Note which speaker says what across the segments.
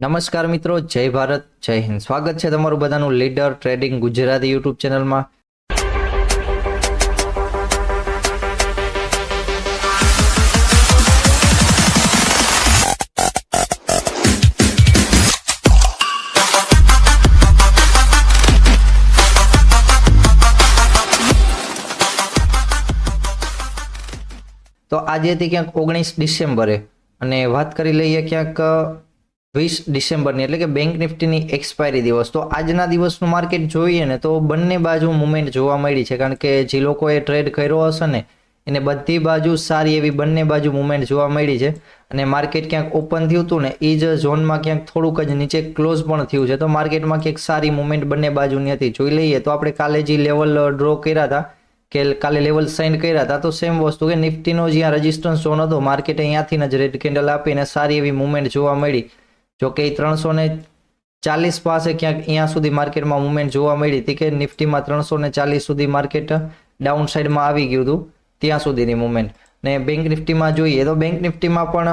Speaker 1: નમસ્કાર મિત્રો, જય ભારત, જય હિન્દ. સ્વાગત છે તમારું બધાનું લીડર ટ્રેડિંગ ગુજરાતી યુટ્યુબ ચેનલમાં. તો આજે હતી ક્યાંક 19 ડિસેમ્બરે અને વાત કરી લઈએ ક્યાંક 20 ડિસેમ્બરની, એટલે કે બેંક નિફ્ટીની એક્સપાયરી દિવસ. તો આજના દિવસનું માર્કેટ જોઈએ ને તો બંને બાજુ મુવમેન્ટ જોવા મળી છે, કારણ કે જે લોકોએ ટ્રેડ કર્યો હશે ને એને બધી બાજુ સારી એવી બંને બાજુ મુવમેન્ટ જોવા મળી છે. અને માર્કેટ ક્યાંક ઓપન થયું હતું ને એ જ ઝોનમાં ક્યાંક થોડુંક જ નીચે ક્લોઝ પણ થયું છે. તો માર્કેટમાં ક્યાંક સારી મુવમેન્ટ બંને બાજુની હતી. જોઈ લઈએ તો આપણે કાલે જે લેવલ ડ્રો કર્યા હતા કે કાલે લેવલ સાઇન કર્યા હતા, તો સેમ વસ્તુ કે નિફ્ટીનો જ્યાં રેઝિસ્ટન્સ ઝોન હતો માર્કેટે અહીંયાથી જ રેડ કેન્ડલ આપીને સારી એવી મુવમેન્ટ જોવા મળી. જો કે 340 પાસે ક્યાંક અહીંયા સુધી માર્કેટમાં મુવમેન્ટ જોવા મળી હતી કે નિફ્ટીમાં 340 સુધી માર્કેટ ડાઉન સાઇડમાં આવી ગયું હતું, ત્યાં સુધીની મુવમેન્ટ. ને બેંક નિફ્ટીમાં જોઈએ તો બેંક નિફ્ટીમાં પણ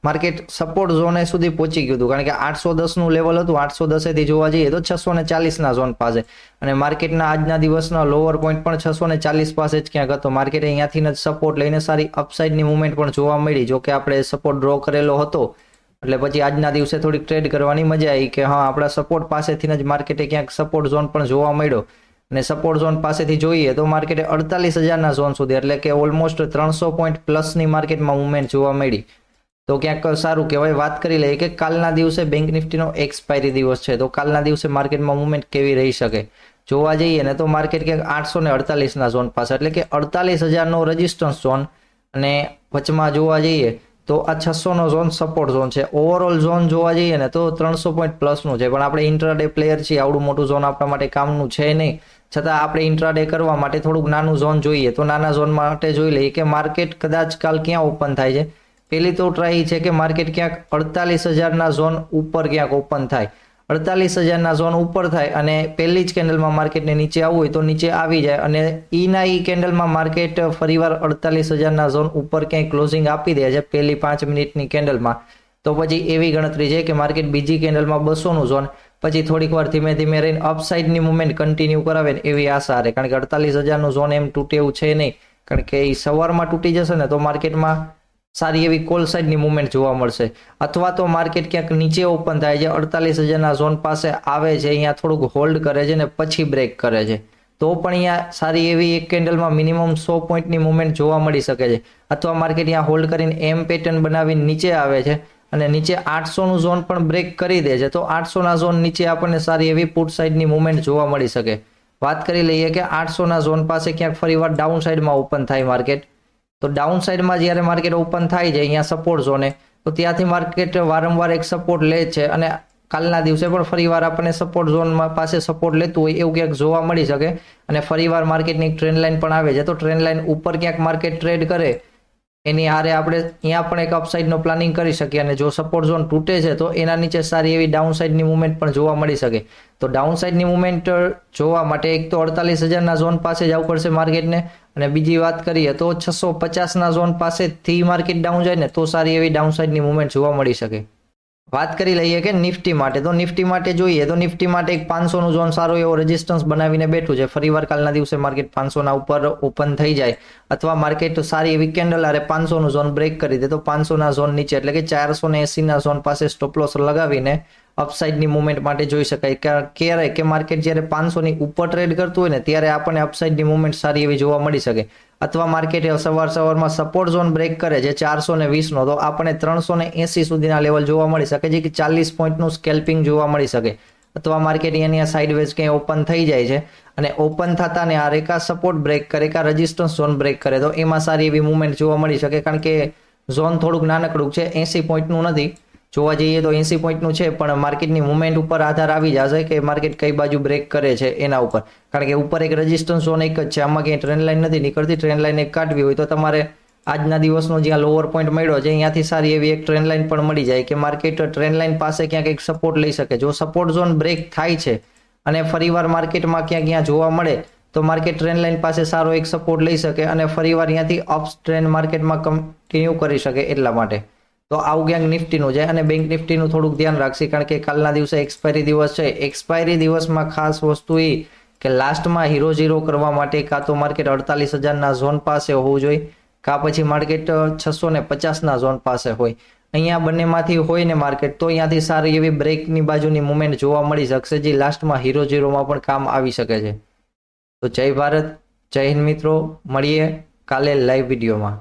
Speaker 1: માર્કેટ સપોર્ટ ઝોને સુધી પહોંચી ગયું હતું, કારણ કે 810નું લેવલ હતું. 810 થી જોવા જઈએ તો 640ના ઝોન પાસે, અને માર્કેટના આજના દિવસના લોઅર પોઈન્ટ પણ 640 પાસે જ ક્યાંક હતો. માર્કેટે અહીંયાથી જ સપોર્ટ લઈને સારી અપસાઇડની મુવમેન્ટ પણ જોવા મળી. જો કે આપણે સપોર્ટ ડ્રો કરેલો હતો એટલે પછી આજના દિવસે થોડીક ટ્રેડ કરવાની મજા આવી કે હા, આપણા સપોર્ટ પાસેથી જ માર્કેટે ક્યાંક સપોર્ટ ઝોન પણ જોવા મળ્યો. અને સપોર્ટ ઝોન પાસેથી જોઈએ તો માર્કેટે 48,000ના ઝોન સુધી, એટલે કે ઓલમોસ્ટ 300 પોઈન્ટ પ્લસની માર્કેટમાં મુવમેન્ટ જોવા મળી. તો ક્યાંક સારું કહેવાય. વાત કરી લઈએ કે કાલના દિવસે બેંક નિફ્ટીનો એક્સપાયરી દિવસ છે, તો કાલના દિવસે માર્કેટમાં મુવમેન્ટ કેવી રહી શકે જોવા જઈએ ને તો માર્કેટ ક્યાંક 848ના ઝોન પાસે, એટલે કે 48,000નો રેઝિસ્ટન્સ ઝોન, અને વચમાં જોવા જઈએ તો આ 600નો ઝોન સપોર્ટ ઝોન છે. ઓવરઓલ ઝોન જોવા જઈએ ને તો 300 પોઈન્ટ પ્લસનું છે, પણ આપણે ઇન્ટ્રાડે પ્લેયર છીએ, આવડું મોટું ઝોન આપણા માટે કામનું છે નહીં. છતાં આપણે ઇન્ટ્રાડે કરવા માટે થોડુંક નાનું ઝોન જોઈએ. તો નાના ઝોન માટે જોઈ લઈએ કે માર્કેટ કદાચ કાલ ક્યાં ઓપન થાય છે. પહેલી તો ટ્રાય છે કે માર્કેટ ક્યાંક 48,000ના ઝોન ઉપર ક્યાંક ઓપન થાય. 48,000ના ઝોન ઉપર થાય અને પહેલી જ કેન્ડલમાં માર્કેટને નીચે આવવું હોય તો નીચે આવી જાય, અને ઈ કેન્ડલમાં માર્કેટ ફરીવાર 48,000ના ઝોન ઉપર ક્યાંય ક્લોઝિંગ આપી દે છે પહેલી 5 મિનિટની કેન્ડલમાં, તો પછી એવી ગણતરી છે કે માર્કેટ બીજી કેન્ડલમાં 200નું ઝોન પછી થોડીક વાર ધીમે ધીમે રહીને અપસાઇડની મુવમેન્ટ કન્ટિન્યુ કરાવે ને એવી આશા રહે. કારણ કે 48,000નું ઝોન એમ તૂટે એવું છે નહીં, કારણ કે એ સવારમાં તૂટી જશે ને તો માર્કેટમાં સારી એવી કોલ સાઇડની મુવમેન્ટ જોવા મળશે. અથવા તો માર્કેટ ક્યાંક નીચે ઓપન થાય છે, 48,000ના ઝોન પાસે આવે છે, અહીંયા થોડુંક હોલ્ડ કરે છે ને પછી બ્રેક કરે છે, તો પણ અહીંયા સારી એવી એક કેન્ડલમાં મિનિમમ 100 પોઈન્ટની મુવમેન્ટ જોવા મળી શકે છે. અથવા માર્કેટ અહીંયા હોલ્ડ કરીને એમ પેટર્ન બનાવીને નીચે આવે છે અને નીચે 800નું ઝોન પણ બ્રેક કરી દે છે, તો 800ના ઝોન નીચે આપણને સારી એવી પુટ સાઇડની મુવમેન્ટ જોવા મળી શકે. વાત કરી લઈએ કે 800ના ઝોન પાસે ક્યાંક ફરીવાર ડાઉન સાઇડમાં ઓપન થાય માર્કેટ, તો ડાઉન સાઇડમાં જ્યારે માર્કેટ ઓપન થાય છે અહીંયા સપોર્ટ ઝોને, તો ત્યાંથી માર્કેટ વારંવાર એક સપોર્ટ લે છે, અને કાલના દિવસે પણ ફરીવાર આપણને સપોર્ટ ઝોનમાં પાસે સપોર્ટ લેતું હોય એવું ક્યાંક જોવા મળી શકે. અને ફરીવાર માર્કેટની એક ટ્રેન્ડ લાઇન પણ આવે છે, તો ટ્રેન્ડ લાઇન ઉપર ક્યાંક માર્કેટ ટ્રેડ કરે એની હારે આપણે અહીંયા પણ એક અપસાઇડનો પ્લાનિંગ કરી શકીએ. અને જો સપોર્ટ ઝોન તૂટે છે તો એના નીચે સારી એવી ડાઉન સાઇડની મુવમેન્ટ પણ જોવા મળી શકે. તો ડાઉન સાઇડની મુવમેન્ટ જોવા માટે એક તો 48,000ના ઝોન પાસે જવું પડશે માર્કેટને, અને બીજી વાત કરીએ તો 650ના ઝોન પાસેથી માર્કેટ ડાઉન જાય ને તો સારી એવી ડાઉન સાઇડની મુવમેન્ટ જોવા મળી શકે. વાત કરી લઈએ કે નિફ્ટી માટે, તો નિફ્ટી માટે જોઈએ તો નિફ્ટી માટે એક 500નું ઝોન સારો એવો રેઝિસ્ટન્સ બનાવીને બેઠું છે. ફરીવાર કાલના દિવસે માર્કેટ 500ના ઉપર ઓપન થઈ જાય અથવા માર્કેટ સારી એવી કેન્ડલ આરે 500નું ઝોન બ્રેક કરી દે તો 500ના ઝોન નીચે, એટલે કે 480ના ઝોન પાસે સ્ટોપ લોસ લગાવીને અપસાઇડની મુવમેન્ટ માટે જોઈ શકાય. ક્યારે કે માર્કેટ જ્યારે 500ની ઉપર ટ્રેડ કરતું હોય ને ત્યારે આપણને અપસાઇડની મુવમેન્ટ સારી એવી જોવા મળી શકે. અથવા માર્કેટ સવારમાં સપોર્ટ ઝોન બ્રેક કરે છે 420નો, તો આપણને 380 સુધીના લેવલ જોવા મળી શકે છે કે 40 પોઈન્ટનું સ્કેલ્પિંગ જોવા મળી શકે. અથવા માર્કેટ અહીંયા સાઇડવેઝ ક્યાંય ઓપન થઈ જાય છે અને ઓપન થતા ને આ રેખા સપોર્ટ બ્રેક કરે કે રેઝિસ્ટન્સ ઝોન બ્રેક કરે તો એમાં સારી એવી મુવમેન્ટ જોવા મળી શકે. કારણ કે ઝોન થોડુંક નાનકડું છે, 80 પોઈન્ટનું નથી. જોવા જઈએ તો 80 પોઈન્ટનું છે, પણ માર્કેટની મુવમેન્ટ ઉપર આધાર આવી જશે કે માર્કેટ કઈ બાજુ બ્રેક કરે છે એના ઉપર. કારણ કે ઉપર એક રેઝિસ્ટન્સ ઝોન એક જ છે, આમાં ક્યાંય ટ્રેન્ડ લાઇન નથી નીકળતી. ટ્રેન્ડ લાઇન એક કાઢવી હોય તો તમારે આજના દિવસનો જ્યાં લોઅર પોઈન્ટ મળ્યો છે અહીંયાથી સારી એવી એક ટ્રેન્ડ લાઇન પણ મળી જાય કે માર્કેટ ટ્રેન્ડ લાઇન પાસે ક્યાંક એક સપોર્ટ લઈ શકે. જો સપોર્ટ ઝોન બ્રેક થાય છે અને ફરીવાર માર્કેટમાં ક્યાં જોવા મળે તો માર્કેટ ટ્રેન્ડ લાઇન પાસે સારો એક સપોર્ટ લઈ શકે અને ફરીવાર અહીંયાથી અપ ટ્રેન્ડ માર્કેટમાં કન્ટિન્યુ કરી શકે એટલા માટે. તો આવું ક્યાંક નિફ્ટીનું જાય. અને બેંક નિફ્ટીનું થોડુંક ધ્યાન રાખશે, કારણ કે કાલના દિવસે એક્સપાયરી દિવસ છે. એક્સપાયરી દિવસમાં ખાસ વસ્તુ એ કે લાસ્ટમાં હીરો ઝીરો કરવા માટે કાં તો માર્કેટ 48,000ના ઝોન પાસે હોવું જોઈએ, કાં પછી માર્કેટ 650ના ઝોન પાસે હોય. અહીંયા બંનેમાંથી હોય ને માર્કેટ, તો અહીંયાથી સારી એવી બ્રેકની બાજુની મુવમેન્ટ જોવા મળી શકશે, જે લાસ્ટમાં હીરો ઝીરોમાં પણ કામ આવી શકે છે. તો જય ભારત, જય હિન્દ મિત્રો, મળીએ કાલે લાઈવ વિડીયોમાં.